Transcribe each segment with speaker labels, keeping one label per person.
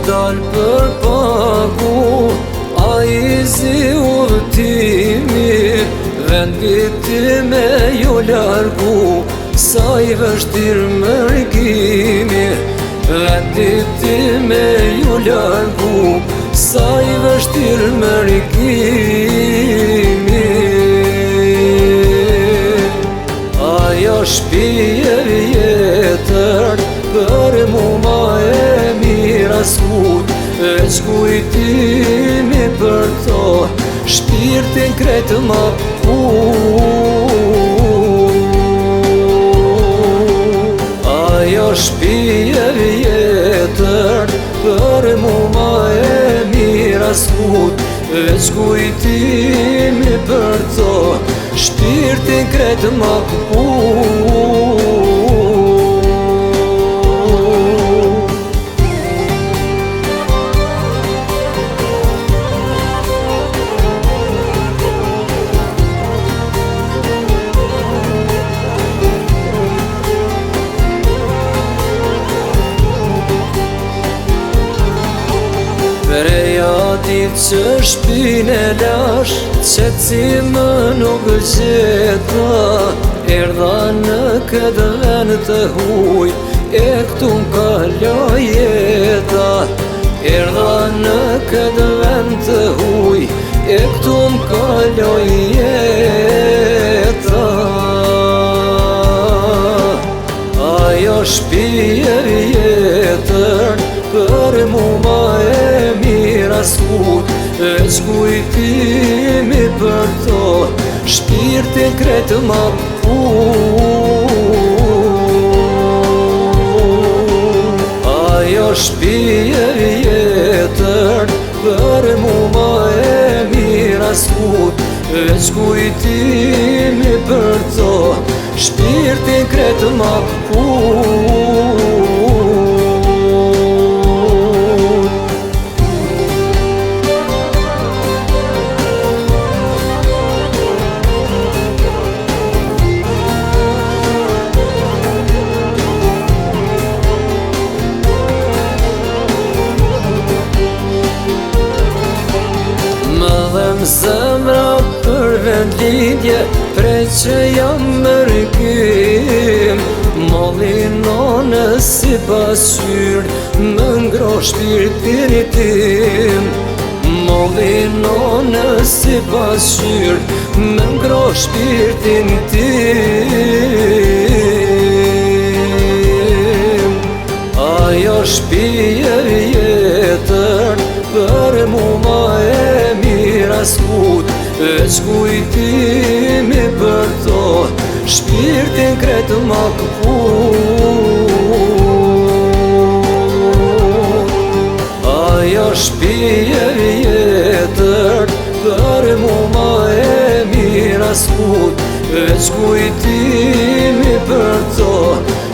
Speaker 1: dal për pagu, a I zi udhëtimi, vendit time ju largu, sa I vështirë mërgimi. Vendit time ju largu, sa I vështirë mërgimi. Ajo shpije vjetër, për mu ma e mira s'kut, veç kujtimi për to, shpirtin kretë ma pu. Ajo shpije vjetër, për mu ma e mira s'kut, veç kujtimi për to, shpirtin kretë ma pu. Preja dit që shpine lash, qëtësime nuk gjeta, erdha në këtë vend të huj, e këtu m'kalo jeta. Erdha në këtë vend të huj, e këtu m'kalo jeta. Ajo shpije vjetër, për mu ma e mira s'kut, veç kujtimi për to, shpirtin kretë ma pu. Ajo shpije vjetër, për mu ma e mira s'kut, veç kujtimi për to, shpirtin kretë ma pu. Zemra për vendlidje, prej që jam mërgim, mollinone si pasqyr, më ngro shpirtin tim. Mollinone si pasqyr, më ngro shpirtin tim. Ajo shpije vjetër, për mu ma e mira s'kut, veç kujtimi për to, shpirtin kretë ma pu. Ajo shpije vjetër, për mu ma e mira s'kut, veç kujtimi për to,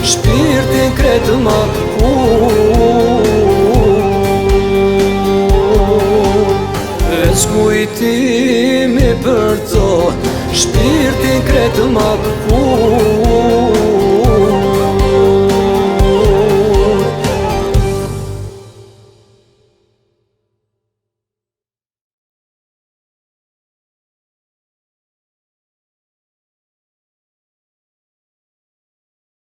Speaker 1: shpirtin kretë ma pu. Veç kujtimi për to, shpirtin kretë ma pu.